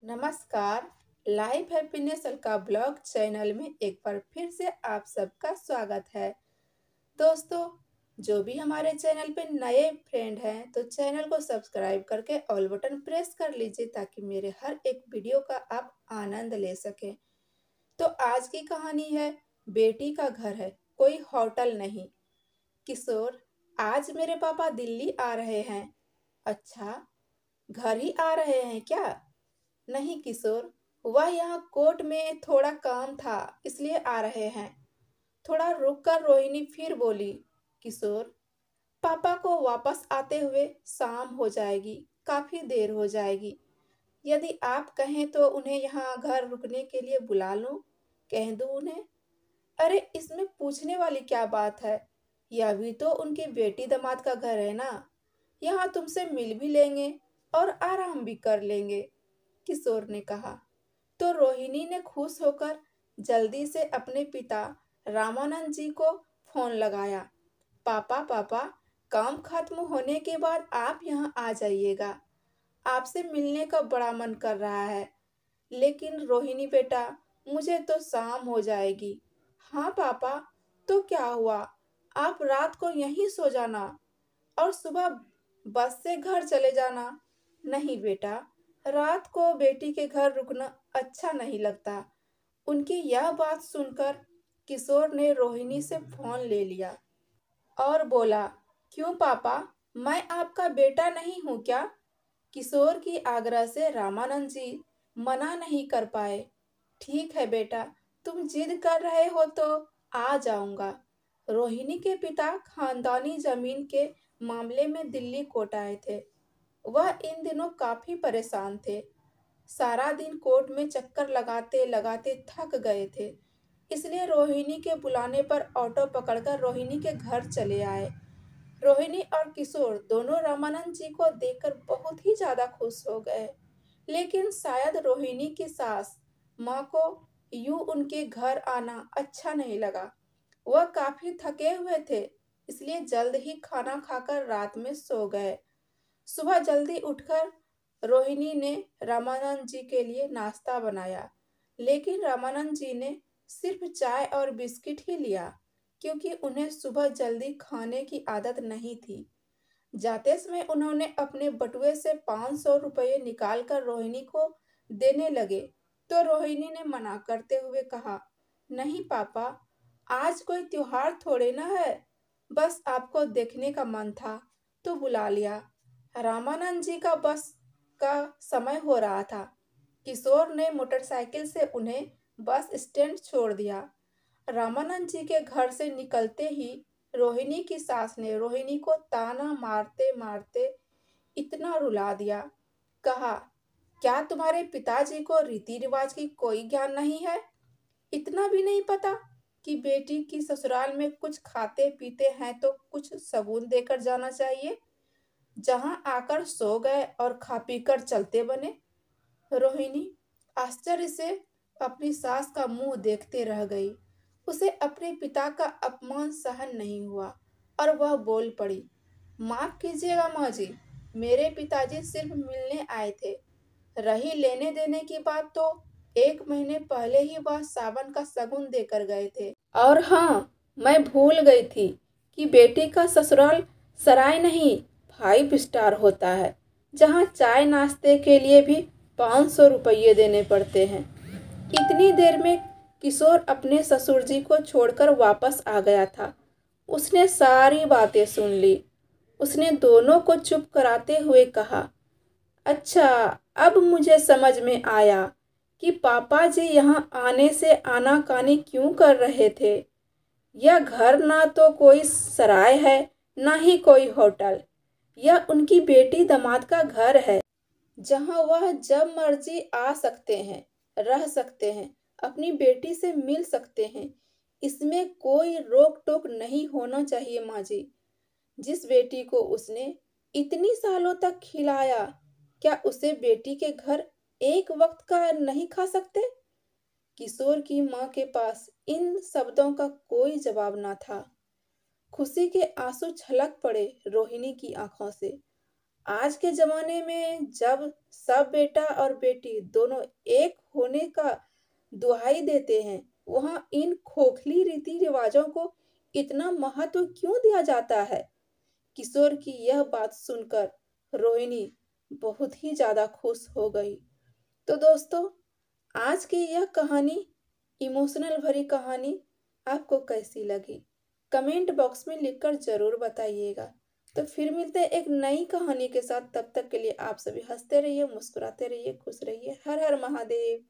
नमस्कार। Life happiness Alka blog channel में एक बार फिर से आप सबका स्वागत है। दोस्तों, जो भी हमारे चैनल पे नए फ्रेंड हैं तो चैनल को सब्सक्राइब करके ऑल बटन प्रेस कर लीजिए ताकि मेरे हर एक वीडियो का आप आनंद ले सकें। तो आज की कहानी है बेटी का घर है, कोई होटल नहीं। किशोर, आज मेरे पापा दिल्ली आ रहे हैं। अच्छा, घर ही आ रहे हैं क्या? नहीं किशोर, वह यहाँ कोर्ट में थोड़ा काम था इसलिए आ रहे हैं। थोड़ा रुक कर रोहिणी फिर बोली। किशोर, पापा को वापस आते हुए शाम हो जाएगी, काफी देर हो जाएगी। यदि आप कहें तो उन्हें यहाँ घर रुकने के लिए बुला लूं, कह दूं उन्हें। अरे, इसमें पूछने वाली क्या बात है? यह भी तो उनकी बेटी दामाद का घर है ना। यहाँ तुमसे मिल भी लेंगे और आराम भी कर लेंगे, किशोर ने कहा। तो रोहिणी ने खुश होकर जल्दी से अपने पिता रामानंद जी को फोन लगाया। पापा पापा, काम खत्म होने के बाद आप यहाँ आ जाइएगा। आपसे मिलने का बड़ा मन कर रहा है। लेकिन रोहिणी बेटा, मुझे तो शाम हो जाएगी। हाँ पापा, तो क्या हुआ? आप रात को यहीं सो जाना और सुबह बस से घर चले जाना। नहीं बेटा, रात को बेटी के घर रुकना अच्छा नहीं लगता। उनकी यह बात सुनकर किशोर ने रोहिणी से फोन ले लिया और बोला, क्यों पापा, मैं आपका बेटा नहीं हूँ क्या? किशोर की आग्रह से रामानंद जी मना नहीं कर पाए। ठीक है बेटा, तुम जिद कर रहे हो तो आ जाऊंगा। रोहिणी के पिता खानदानी जमीन के मामले में दिल्ली कोर्ट आए थे। वह इन दिनों काफी परेशान थे। सारा दिन कोर्ट में चक्कर लगाते लगाते थक गए थे। इसलिए रोहिणी के बुलाने पर ऑटो पकड़कर रोहिणी के घर चले आए। रोहिणी और किशोर दोनों रामानंद जी को देखकर बहुत ही ज्यादा खुश हो गए। लेकिन शायद रोहिणी की सास माँ को यूं उनके घर आना अच्छा नहीं लगा। वह काफी थके हुए थे, इसलिए जल्द ही खाना खाकर रात में सो गए। सुबह जल्दी उठकर रोहिणी ने रामानंद जी के लिए नाश्ता बनाया। लेकिन रामानंद जी ने सिर्फ चाय और बिस्किट ही लिया, क्योंकि उन्हें सुबह जल्दी खाने की आदत नहीं थी। जाते समय उन्होंने अपने बटुए से 500 रुपये निकालकर रोहिणी को देने लगे, तो रोहिणी ने मना करते हुए कहा, नहीं पापा, आज कोई त्योहार थोड़े ना है, बस आपको देखने का मन था तो बुला लिया। रामानंद जी का बस का समय हो रहा था। किशोर ने मोटरसाइकिल से उन्हें बस स्टैंड छोड़ दिया। रामानंद जी के घर से निकलते ही रोहिणी की सास ने रोहिणी को ताना मारते मारते इतना रुला दिया। कहा, क्या तुम्हारे पिताजी को रीति रिवाज की कोई ज्ञान नहीं है? इतना भी नहीं पता कि बेटी की ससुराल में कुछ खाते पीते हैं तो कुछ शगुन देकर जाना चाहिए, जहां आकर सो गए और खा पीकर चलते बने। रोहिणी आश्चर्य से अपनी सास का मुंह देखते रह गई। उसे अपने पिता का अपमान सहन नहीं हुआ और वह बोल पड़ी, माफ कीजिएगा माँ जी, मेरे पिताजी सिर्फ मिलने आए थे। रही लेने देने की बात तो 1 महीने पहले ही वह सावन का शगुन देकर गए थे। और हाँ, मैं भूल गई थी कि बेटी का ससुराल सराय नहीं 5 स्टार होता है, जहाँ चाय नाश्ते के लिए भी 500 रुपये देने पड़ते हैं। इतनी देर में किशोर अपने ससुर जी को छोड़कर वापस आ गया था। उसने सारी बातें सुन ली। उसने दोनों को चुप कराते हुए कहा, अच्छा, अब मुझे समझ में आया कि पापा जी यहाँ आने से आनाकानी क्यों कर रहे थे। यह घर ना तो कोई सराय है, ना ही कोई होटल। यह उनकी बेटी दामाद का घर है, जहाँ वह जब मर्जी आ सकते हैं, रह सकते हैं, अपनी बेटी से मिल सकते हैं। इसमें कोई रोक टोक नहीं होना चाहिए माँ जी। जिस बेटी को उसने इतनी सालों तक खिलाया, क्या उसे बेटी के घर एक वक्त का नहीं खा सकते? किशोर की माँ के पास इन शब्दों का कोई जवाब न था। खुशी के आंसू छलक पड़े रोहिणी की आंखों से। आज के ज़माने में जब सब बेटा और बेटी दोनों एक होने का दुहाई देते हैं, वहाँ इन खोखली रीति-रिवाज़ों को इतना महत्व क्यों दिया जाता है? किशोर की यह बात सुनकर रोहिणी बहुत ही ज़्यादा खुश हो गई। तो दोस्तों, आज की यह कहानी, इमोशनल भरी कहानी आपको कैसी लगी? कमेंट बॉक्स में लिखकर ज़रूर बताइएगा। तो फिर मिलते हैं एक नई कहानी के साथ, तब तक के लिए आप सभी हँसते रहिए, मुस्कुराते रहिए, खुश रहिए। हर हर महादेव।